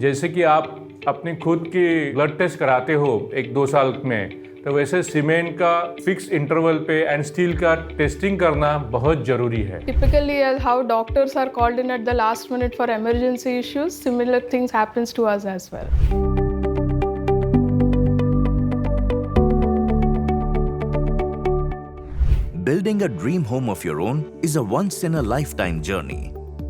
जैसे कि आप अपनी खुद की ब्लड टेस्ट कराते हो 1-2 साल में, तो वैसे सीमेंट का फिक्स इंटरवल पे एंड स्टील का टेस्टिंग करना बहुत जरूरी है। Typically, how doctors are called in at the last minute for emergency issues, similar things happens to us as well. Building a dream home of your own is a once-in-a-lifetime journey.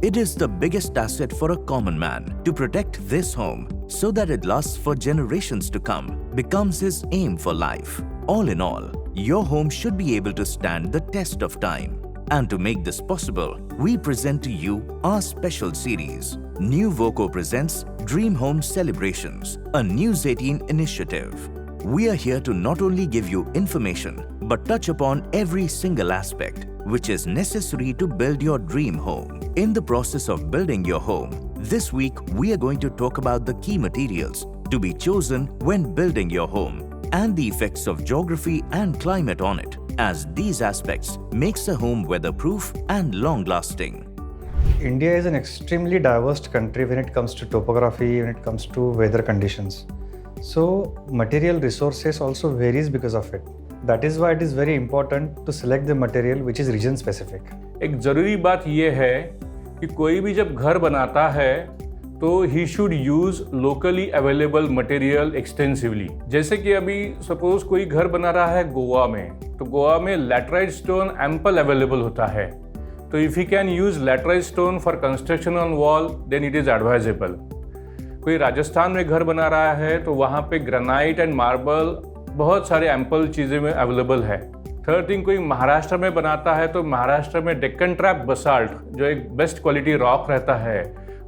It is the biggest asset for a common man. To protect this home so that it lasts for generations to come becomes his aim for life. All in all, your home should be able to stand the test of time. And to make this possible, we present to you our special series. Nuvoco presents Dream Home Celebrations, a News 18 initiative. We are here to not only give you information, but touch upon every single aspect which is necessary to build your dream home. In the process of building your home, this week we are going to talk about the key materials to be chosen when building your home and the effects of geography and climate on it, as these aspects makes a home weatherproof and long-lasting. India is an extremely diverse country when it comes to topography, when it comes to weather conditions. So material resources also varies because of it. That is why it is very important to select the material which is region specific. एक ज़रूरी बात यह है कि कोई भी जब घर बनाता है तो he should use locally available material extensively. जैसे कि अभी सपोज कोई घर बना रहा है गोवा में, तो गोवा में लैटराइट स्टोन एम्पल अवेलेबल होता है. तो if he can use laterite stone for construction on wall, then it is advisable. कोई राजस्थान में घर बना रहा है तो वहाँ पे ग्रेनाइट एंड मार्बल बहुत सारे एम्पल चीज़ें में अवेलेबल है. थर्ड थिंग, कोई महाराष्ट्र में बनाता है तो महाराष्ट्र में डेक्कन ट्रैप बसाल्ट जो एक बेस्ट क्वालिटी रॉक रहता है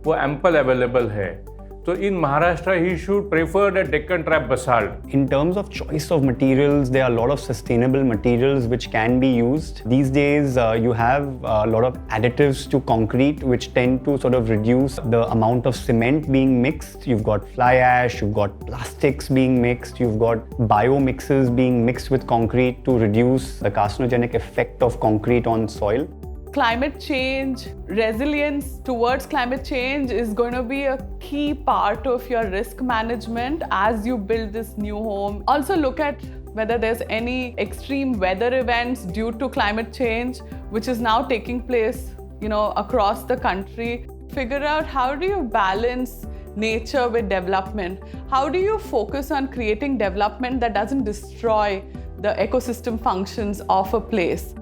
वो एम्पल अवेलेबल है. So in Maharashtra, he should prefer the Deccan Trap basalt. In terms of choice of materials, there are a lot of sustainable materials which can be used. These days, you have a lot of additives to concrete which tend to sort of reduce the amount of cement being mixed. You've got fly ash, you've got plastics being mixed, you've got bio mixes being mixed with concrete to reduce the carcinogenic effect of concrete on soil. Climate change, resilience towards climate change is going to be a key part of your risk management as you build this new home. Also look at whether there's any extreme weather events due to climate change, which is now taking place, across the country. Figure out how do you balance nature with development? How do you focus on creating development that doesn't destroy the ecosystem functions of a place?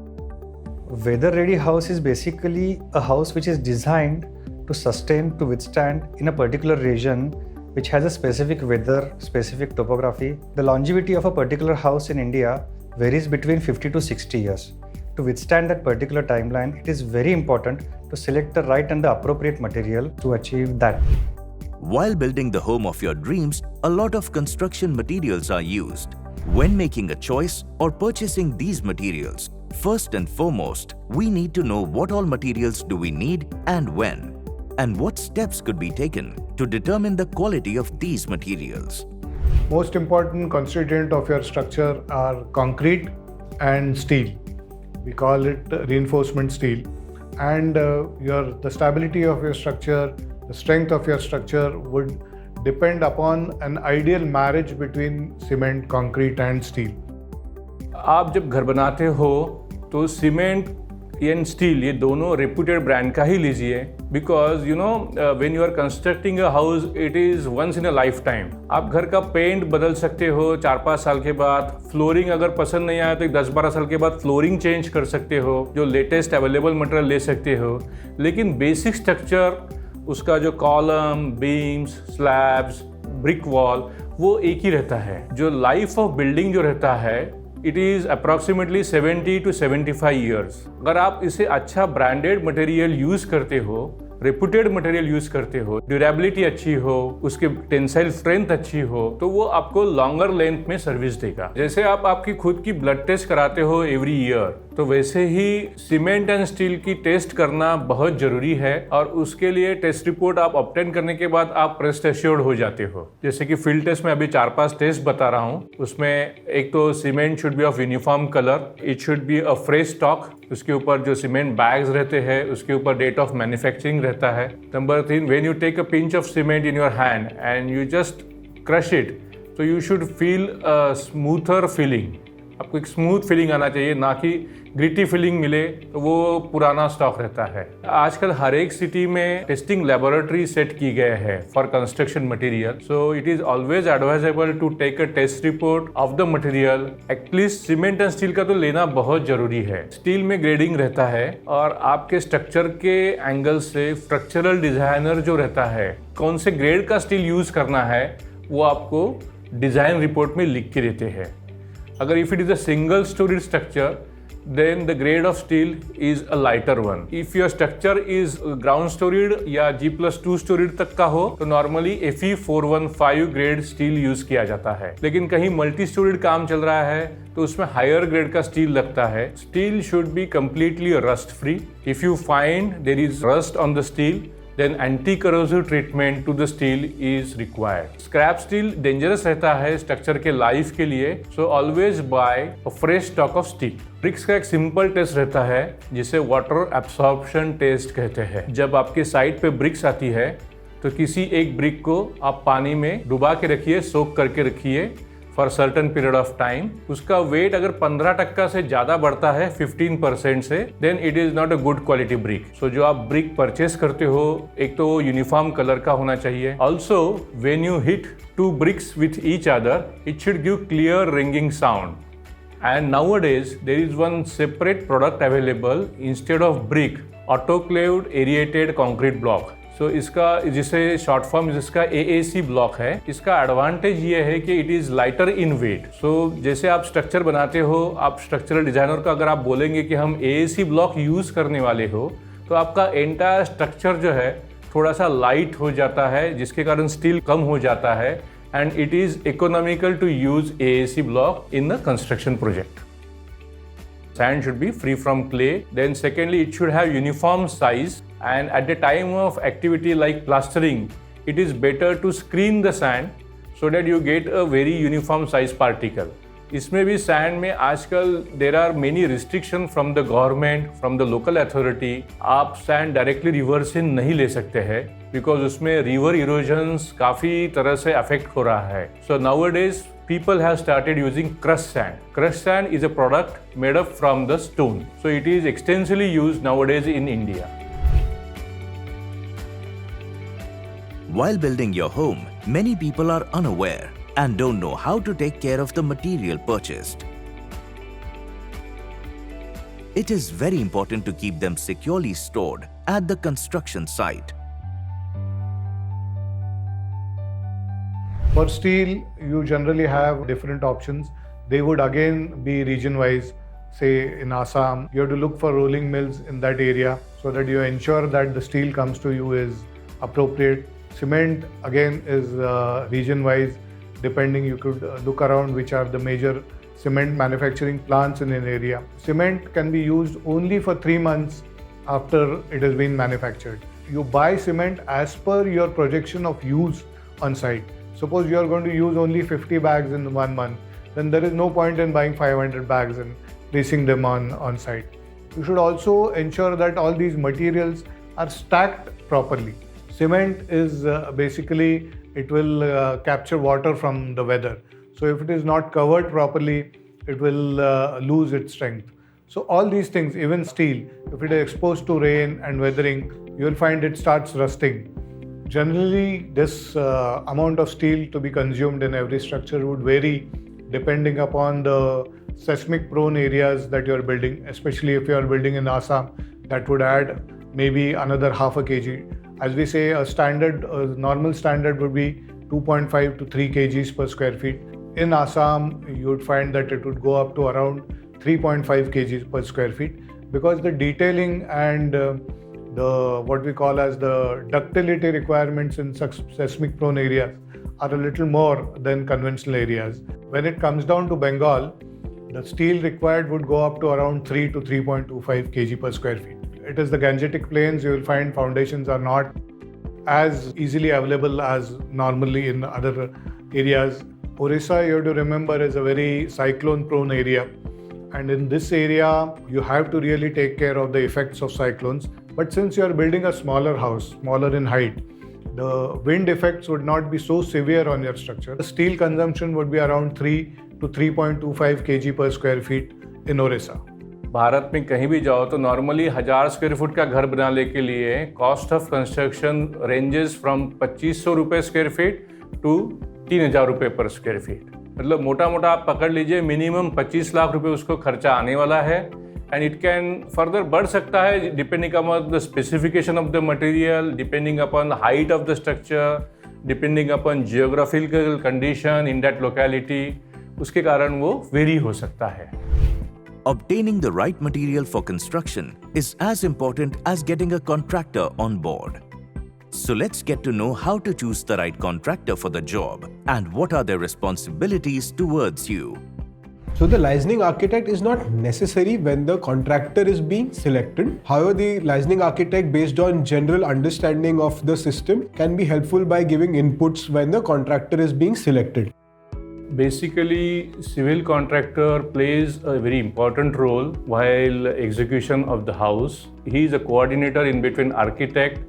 Weather-ready house is basically a house which is designed to sustain, to withstand in a particular region which has a specific weather, specific topography. The longevity of a particular house in India varies between 50 to 60 years. To withstand that particular timeline, it is very important to select the right and the appropriate material to achieve that. While building the home of your dreams, a lot of construction materials are used. When making a choice or purchasing these materials, first and foremost, we need to know what all materials do we need and when, and what steps could be taken to determine the quality of these materials. Most important constituent of your structure are concrete and steel. We call it reinforcement steel. And the stability of your structure, the strength of your structure would depend upon an ideal marriage between cement, concrete and steel. आप जब घर बनाते हो तो cement and steel ये दोनों reputed brand का ही लीजिए, because when you are constructing a house it is once in a life time. आप घर का पेंट बदल सकते हो 4-5 साल के बाद. फ्लोरिंग अगर पसंद नहीं आया तो 10-12 साल के बाद फ्लोरिंग चेंज कर सकते हो, जो लेटेस्ट अवेलेबल मटेरियल ले सकते हो. लेकिन बेसिक स्ट्रक्चर, उसका जो column, beams, slabs, brick wall, वो एक ही रहता है. जो लाइफ ऑफ बिल्डिंग जो रहता है it is approximately 70 to 75 years. अगर आप इसे अच्छा ब्रांडेड मटेरियल यूज़ करते हो, रेप्यूटेड मटेरियल यूज़ करते हो, ड्यूरेबिलिटी अच्छी हो, उसके टेंसाइल स्ट्रेंथ अच्छी हो, तो वो आपको लॉन्गर लेंथ में सर्विस देगा. जैसे आप आपकी खुद की ब्लड टेस्ट कराते हो एवरी ईयर, तो वैसे ही सीमेंट एंड स्टील की टेस्ट करना बहुत ज़रूरी है. और उसके लिए टेस्ट रिपोर्ट आप ऑब्टेन करने के बाद आप रेस्ट एश्योर्ड हो जाते हो. जैसे कि फील्ड टेस्ट में अभी 4-5 टेस्ट बता रहा हूँ. उसमें एक तो cement should be of uniform colour, it should be a fresh stock उसके ऊपर जो सीमेंट बैग्स रहते हैं उसके ऊपर डेट ऑफ मैन्युफैक्चरिंग रहता है। Number 3, when you take a pinch of cement in your hand and you just crush it, तो you should feel a smoother feeling. आपको एक स्मूथ फीलिंग आना चाहिए, ना कि ग्रिटी फीलिंग मिले तो वो पुराना स्टॉक रहता है। आजकल हर एक सिटी में टेस्टिंग लेबोरेटरी सेट की गए हैं for construction material, so it is always advisable to take a test report of the material. At least cement and steel का तो लेना बहुत जरूरी है। स्टील में ग्रेडिंग रहता है और आपके स्ट्रक्चर के एंगल से स्ट्रक्चरल डिजाइनर जो रहता है कौन से ग्रेड का स्टील यूज करना है वो आपको डिजाइन रिपोर्ट में लिख के देते हैं। अगर if it is a single storied structure, then the grade of steel is a lighter one. If your structure is ground storied या G+2 storied तक का हो तो normally Fe415 grade steel use किया जाता है। लेकिन कहीं मल्टी स्टोरीड काम चल रहा है तो उसमें हायर ग्रेड का स्टील लगता है। Steel should be completely rust free. If you find there is rust on the steel, then anti-corrosive treatment to the steel is required. Scrap steel dangerous रहता है स्ट्रक्चर के लाइफ के लिए, so always buy a fresh stock of steel. Bricks का एक simple test रहता है जिसे वाटर एब्सॉर्प्शन टेस्ट कहते हैं। जब आपके साइट पे ब्रिक्स आती है तो किसी एक ब्रिक को आप पानी में डुबा के रखिए, सोक करके रखिए for certain period of time. उसका वेट अगर 15% से ज्यादा बढ़ता है 15% से, then it is not a good quality brick. So जो आप ब्रिक परचेस करते हो एक तो यूनिफॉर्म कलर का होना चाहिए। Also when you hit 2 bricks with each other, it should give clear ringing sound. And nowadays there is one separate product available instead of brick, autoclaved aerated concrete block. So इसका जिसे short form जिसका AAC block है, इसका advantage ये है कि it is lighter in weight. So जैसे आप स्ट्रक्चर बनाते हो, आप स्ट्रक्चरल डिजाइनर को अगर आप बोलेंगे कि हम AAC ब्लॉक यूज़ करने वाले हो तो आपका एंटायर स्ट्रक्चर जो है थोड़ा सा लाइट हो जाता है, जिसके कारण स्टील कम हो जाता है and it is economical to use AAC block in the construction project. Sand should be free from clay. Then secondly, it should have uniform size, and at the time of activity like plastering, it is better to screen the sand so that you get a very uniform size particle. इसमें भी sand में आजकल there are many restriction from the government, from the local authority. आप sand directly river से नहीं ले सकते हैं बिकॉज उसमें रिवर इरोजन्स काफ़ी तरह से अफेक्ट हो रहा है। सो nowadays people have started using crushed sand. Crushed sand is a product made up from the stone. So it is extensively used nowadays in India. While building your home, many people are unaware and don't know how to take care of the material purchased. It is very important to keep them securely stored at the construction site. For steel, you generally have different options. They would again be region-wise. Say in Assam, you have to look for rolling mills in that area so that you ensure that the steel comes to you is appropriate. Cement again is region-wise. Depending, you could look around which are the major cement manufacturing plants in an area. Cement can be used only for 3 months after it has been manufactured. You buy cement as per your projection of use on site. Suppose you are going to use only 50 bags in 1 month, then there is no point in buying 500 bags and placing them on site. You should also ensure that all these materials are stacked properly. Cement is basically, it will capture water from the weather. So if it is not covered properly, it will lose its strength. So all these things, even steel, if it is exposed to rain and weathering, you will find it starts rusting. Generally, this amount of steel to be consumed in every structure would vary depending upon the seismic prone areas that you are building. Especially if you are building in Assam, that would add maybe another half a kg. As we say, a normal standard would be 2.5 to 3 kgs per square feet. In Assam, you would find that it would go up to around 3.5 kgs per square feet because the detailing and the what we call as the ductility requirements in seismic prone areas are a little more than conventional areas. When it comes down to Bengal, the steel required would go up to around 3 to 3.25 kg per square feet. It is the Gangetic Plains, you will find foundations are not as easily available as normally in other areas. Orissa, you have to remember, is a very cyclone prone area, and in this area you have to really take care of the effects of cyclones. But since you are building a smaller house, smaller in height, the wind effects would not be so severe on your structure. The steel consumption would be around 3 to 3.25 kg per square feet in Orissa. Bharat में कहीं भी जाओ तो normally 1000 square foot का घर बनाने के लिए cost of construction ranges from 2500 रुपये स्क्वायर फीट टू 3000 रुपये पर स्क्वायर फीट। मतलब मोटा मोटा आप पकड़ लीजिए मिनिमम 25 लाख रुपए उसको खर्चा आने वाला है, एंड इट कैन फर्दर बढ़ सकता है depending upon the specification of the material, depending upon the height of the structure, depending upon geographical condition in that locality, उसके कारण वो वेरी हो सकता है। Obtaining the right material for construction is as important as getting a contractor on board. So let's get to know how to choose the right contractor for the job and what are their responsibilities towards you. So the licensing architect is not necessary when the contractor is being selected. However, the licensing architect, based on general understanding of the system, can be helpful by giving inputs when the contractor is being selected. Basically, civil contractor plays a very important role while execution of the house. He is a coordinator in between architect,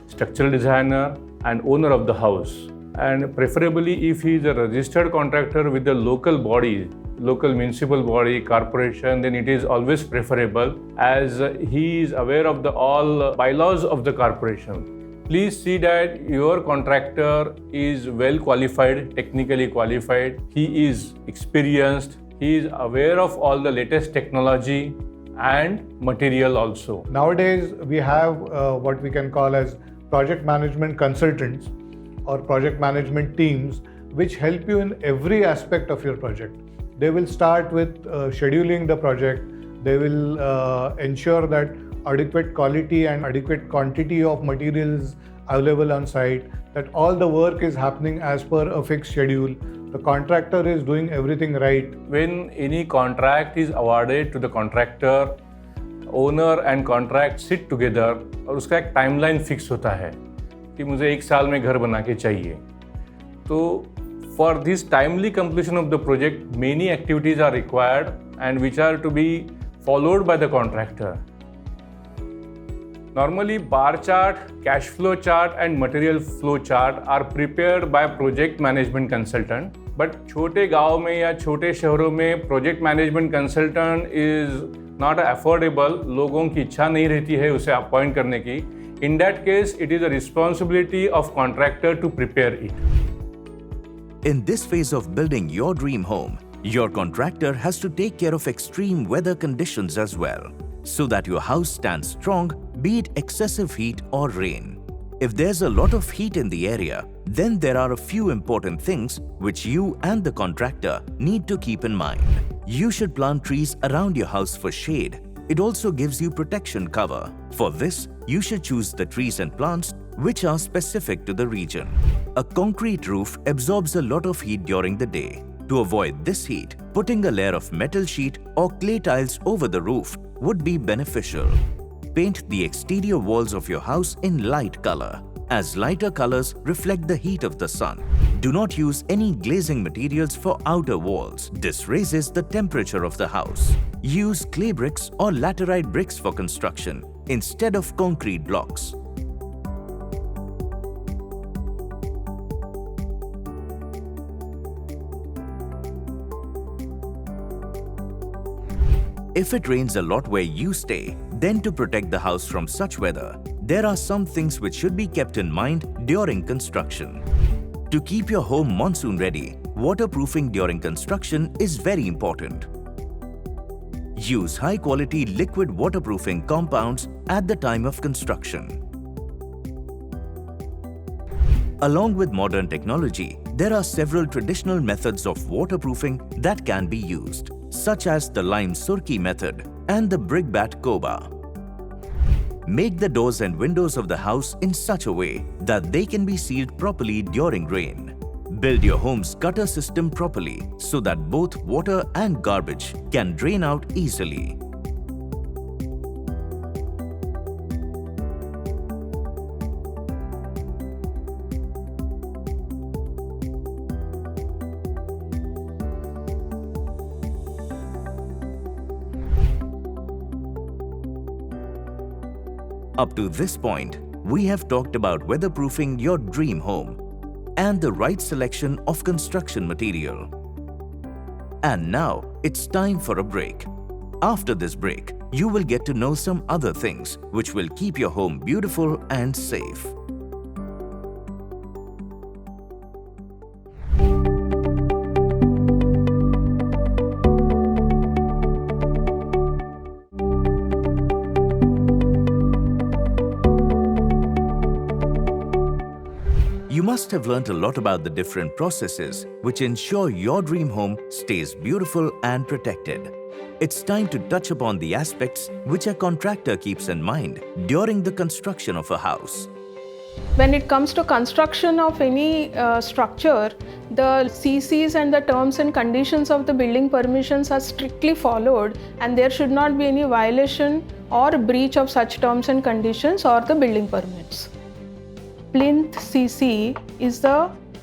structural designer and owner of the house. And preferably if he is a registered contractor with the local body, local municipal body, corporation, then it is always preferable as he is aware of all bylaws of the corporation. Please see that your contractor is well qualified, technically qualified, he is experienced, he is aware of all the latest technology and material also. Nowadays we have what we can call as project management consultants or project management teams which help you in every aspect of your project. They will start with scheduling the project, they will ensure that adequate quality and adequate quantity of materials available on site, that all the work is happening as per a fixed schedule, the contractor is doing everything right. When any contract is awarded to the contractor, owner and contract sit together और उसका एक timeline fix होता है कि मुझे 1 साल में घर बना के चाहिए। तो for this timely completion of the project, many activities are required and which are to be followed by the contractor. Normally, bar chart, cash flow chart and material flow chart are prepared by project management consultant. But छोटे गांव में या छोटे शहरों में project management consultant is not affordable. लोगों की इच्छा नहीं रहती है उसे अपॉइंट करने की. In that case, it is the responsibility of contractor to prepare it. In this phase of building your dream home, your contractor has to take care of extreme weather conditions as well, so that your house stands strong, be it excessive heat or rain. If there's a lot of heat in the area, then there are a few important things which you and the contractor need to keep in mind. You should plant trees around your house for shade. It also gives you protection cover. For this, you should choose the trees and plants which are specific to the region. A concrete roof absorbs a lot of heat during the day. To avoid this heat, putting a layer of metal sheet or clay tiles over the roof would be beneficial. Paint the exterior walls of your house in light color, as lighter colors reflect the heat of the sun. Do not use any glazing materials for outer walls. This raises the temperature of the house. Use clay bricks or laterite bricks for construction instead of concrete blocks. If it rains a lot where you stay, then to protect the house from such weather, there are some things which should be kept in mind during construction. To keep your home monsoon ready, waterproofing during construction is very important. Use high-quality liquid waterproofing compounds at the time of construction. Along with modern technology, there are several traditional methods of waterproofing that can be used, such as the lime surki method and the brickbat koba. Make the doors and windows of the house in such a way that they can be sealed properly during rain. Build your home's gutter system properly so that both water and garbage can drain out easily. Up to this point, we have talked about weatherproofing your dream home and the right selection of construction material. And now it's time for a break. After this break, you will get to know some other things which will keep your home beautiful and safe. You must have learnt a lot about the different processes which ensure your dream home stays beautiful and protected. It's time to touch upon the aspects which a contractor keeps in mind during the construction of a house. When it comes to construction of any structure, the CCs and the terms and conditions of the building permissions are strictly followed, and there should not be any violation or breach of such terms and conditions or the building permits. Plinth CC is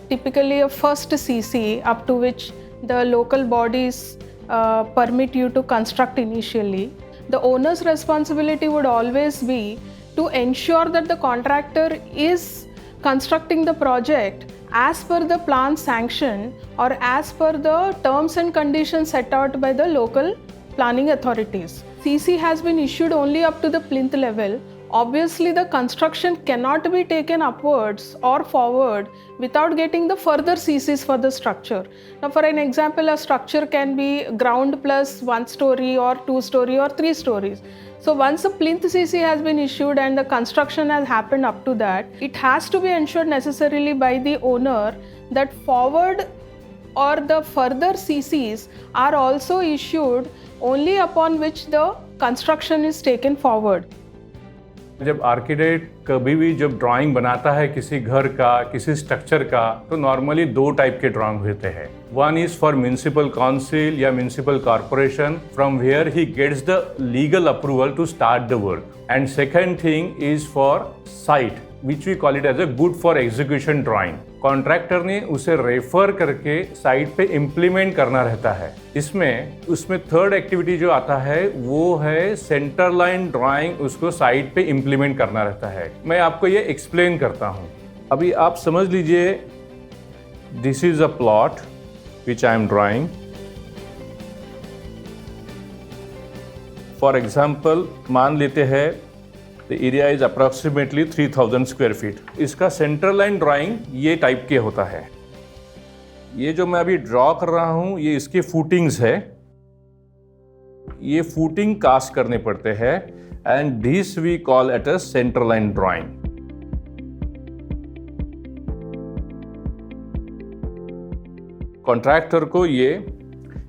typically a first CC up to which the local bodies permit you to construct initially. The owner's responsibility would always be to ensure that the contractor is constructing the project as per the plan sanction or as per the terms and conditions set out by the local planning authorities. CC has been issued only up to the plinth level. Obviously, the construction cannot be taken upwards or forward without getting the further CCs for the structure. Now, for an example, a structure can be ground plus 1 story or 2 story or 3 stories. So once the plinth CC has been issued and the construction has happened up to that, it has to be ensured necessarily by the owner that forward or the further CCs are also issued only upon which the construction is taken forward. जब architect कभी भी जब drawing बनाता है किसी घर का, किसी स्ट्रक्चर का, तो नॉर्मली 2 टाइप के ड्राइंग होते हैं. One is for municipal council या municipal corporation, from where he gets the legal approval to start the work. And second thing is for site, which we call it as a good for execution drawing. Contractor ने उसे refer करके site पे implement करना रहता है. उसमें third activity जो आता है वो है सेंटर लाइन ड्राइंग, उसको साइट पे इम्प्लीमेंट करना रहता है. मैं आपको ये एक्सप्लेन करता हूँ. अभी आप समझ लीजिए, this is a plot which I am drawing. For example मान लेते हैं The area is approximately 3000 square feet. इसका सेंटर लाइन ड्राइंग ये टाइप के होता है. ये जो मैं अभी ड्रॉ कर रहा हूँ ये इसके फूटिंग्स है. ये फूटिंग कास्ट करने पड़ते हैं and this we call at a centre line drawing. Contractor को ये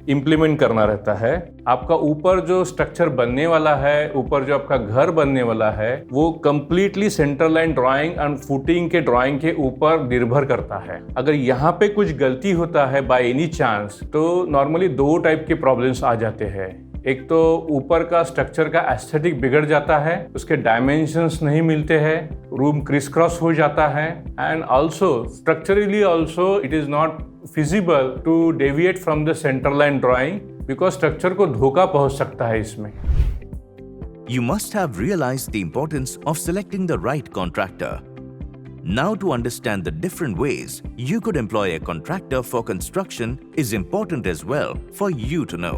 इम्प्लीमेंट करना रहता है. आपका ऊपर जो स्ट्रक्चर बनने वाला है, ऊपर जो आपका घर बनने वाला है, वो completely centre line drawing and footing के ड्राइंग के ऊपर निर्भर करता है. अगर यहाँ पे कुछ गलती होता है बाय एनी चांस, तो नॉर्मली 2 टाइप के प्रॉब्लम्स आ जाते हैं. एक तो ऊपर का स्ट्रक्चर का एस्थेटिक बिगड़ जाता है, उसके डायमेंशंस नहीं मिलते हैं, रूम क्रिस क्रॉस हो जाता है, and also structurally also it is not feasible to deviate from the center line drawing because structure को धोखा पहुंच सकता है इसमें. You must have realized the importance of selecting the right contractor. Now to understand the different ways you could employ a contractor for construction is important as well for you to know.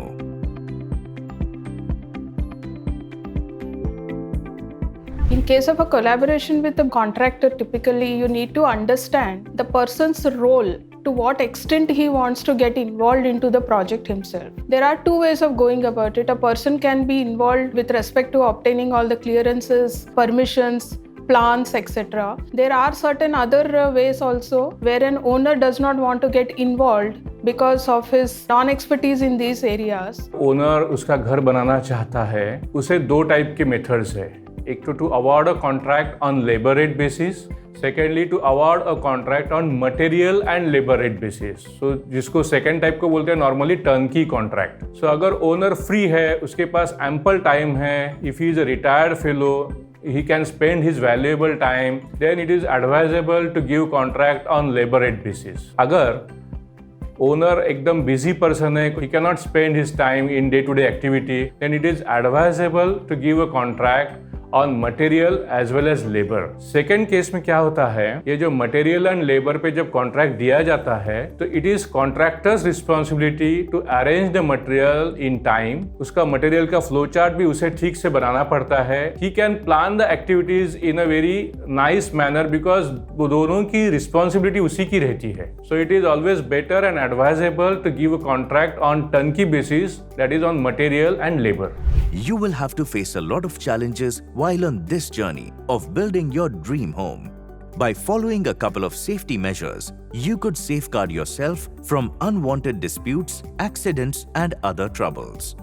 In case of a collaboration with a contractor, typically you need to understand the person's role, to what extent he wants to get involved into the project himself. There are 2 ways of going about it. A person can be involved with respect to obtaining all the clearances, permissions, plans, etc. There are certain other ways also where an owner does not want to get involved because of his non-expertise in these areas. Owner उसका घर बनाना चाहता है, उसे 2 type के methods है. एक तो to award a contract on labour rate basis, secondly to award a contract on material and labour rate basis. So जिसको सेकेंड टाइप को बोलते हैं नॉर्मली टर्नकी कॉन्ट्रैक्ट. सो अगर ओनर फ्री है, उसके पास एम्पल टाइम है, if he is a retired fellow, he can spend his valuable time, then it is advisable to give contract on labor rate basis. अगर owner एकदम busy person है, he cannot spend his time in day-to-day activity, then it is advisable to give a contract on material as well as labor. Second case में क्या होता है, ये जो material and labor पे जब contract दिया जाता है तो it is contractor's responsibility to arrange the material in time. उसका material का flow chart भी उसे ठीक से बनाना पड़ता है. He can plan the activities in a very nice manner because वो दोनों की responsibility उसी की रहती है. So it is always better and advisable to give a contract on turnkey basis, that is on material and labor. You will have to face a lot of challenges while on this journey of building your dream home. By following a couple of safety measures, you could safeguard yourself from unwanted disputes, accidents, and other troubles.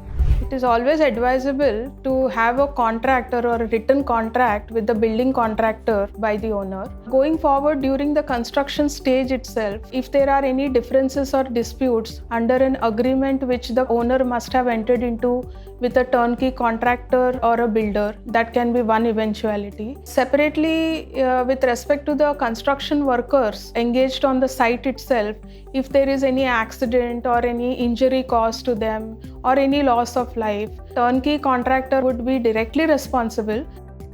It is always advisable to have a contract or a written contract with the building contractor by the owner. Going forward during the construction stage itself, if there are any differences or disputes under an agreement which the owner must have entered into with a turnkey contractor or a builder, that can be one eventuality. Separately, with respect to the construction workers engaged on the site itself, if there is any accident or any injury caused to them or any loss of life, turnkey contractor would be directly responsible.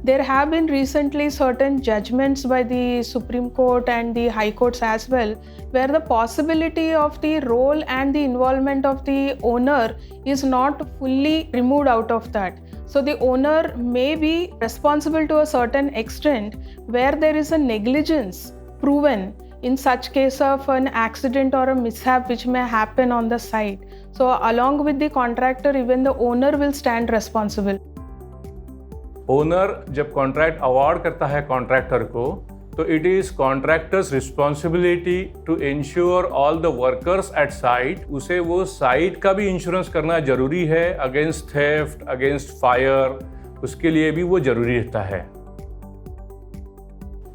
There have been recently certain judgments by the Supreme Court and the High Courts as well, where the possibility of the role and the involvement of the owner is not fully removed out of that. So the owner may be responsible to a certain extent where there is a negligence proven in such case of an accident or a mishap which may happen on the site. So along with the contractor, even the owner will stand responsible. Owner जब contract award करता है contractor को तो it is contractor's responsibility to ensure all the workers at site. उसे वो site का भी insurance करना जरूरी है अगेंस्ट थेफ्ट, अगेंस्ट फायर, उसके लिए भी वो जरूरी रहता है.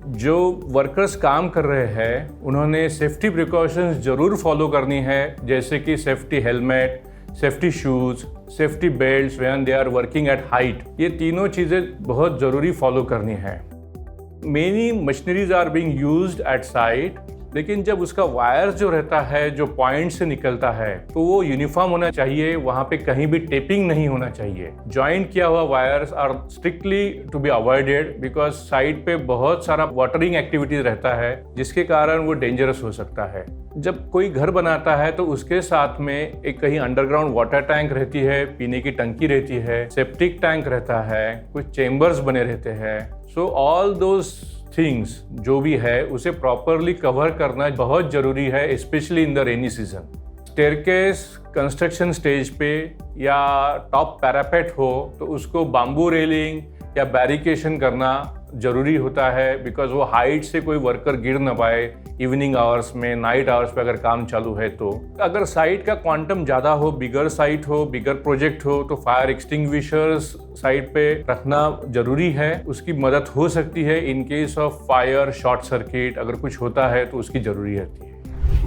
जो वर्कर्स काम कर रहे हैं उन्होंने सेफ्टी प्रिकॉशंस जरूर फॉलो करनी है, जैसे कि safety helmet, safety shoes, safety belts when they are working at height. ये तीनों चीज़ें बहुत ज़रूरी फॉलो करनी है. Many machineries are being used at site, लेकिन जब उसका वायर्स जो रहता है जो पॉइंट से निकलता है तो वो यूनिफॉर्म होना चाहिए. वहाँ पे कहीं भी टेपिंग नहीं होना चाहिए. जॉइंट किया हुआ wires are strictly to be avoided because site पे बहुत सारा वाटरिंग एक्टिविटीज रहता है जिसके कारण वो डेंजरस हो सकता है. जब कोई घर बनाता है तो उसके साथ में एक कहीं अंडरग्राउंड वाटर टैंक रहती है, पीने की टंकी रहती है, सेप्टिक टैंक रहता है, कुछ चेम्बर्स बने रहते हैं. सो ऑल दोज थिंग्स जो भी है उसे प्रॉपरली कवर करना बहुत जरूरी है, specially in the rainy season. Staircase construction stage पे या टॉप पैरापेट हो तो उसको बाम्बू रेलिंग या बैरिकेशन करना जरूरी होता है बिकॉज वो हाइट से कोई वर्कर गिर ना पाए इवनिंग आवर्स में, नाइट आवर्स पे अगर काम चालू है तो. अगर साइट का क्वांटम ज़्यादा हो, बिगर साइट हो, बिगर प्रोजेक्ट हो तो फायर एक्सटिंग्विशर्स साइट पे रखना जरूरी है. उसकी मदद हो सकती है in case of fire, short circuit अगर कुछ होता है तो उसकी जरूरी रहती है.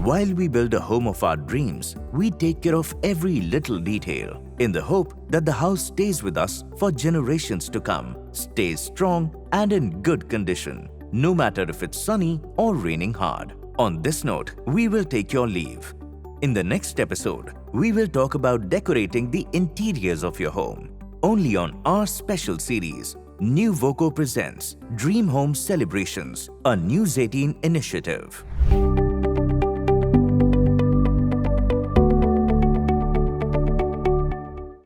While we build a home of our dreams, we take care of every little detail in the hope that the house stays with us for generations to come, stays strong and in good condition, no matter if it's sunny or raining hard. On this note, we will take your leave. In the next episode, we will talk about decorating the interiors of your home. Only on our special series, Nuvoco presents Dream Home Celebrations, a News 18 initiative.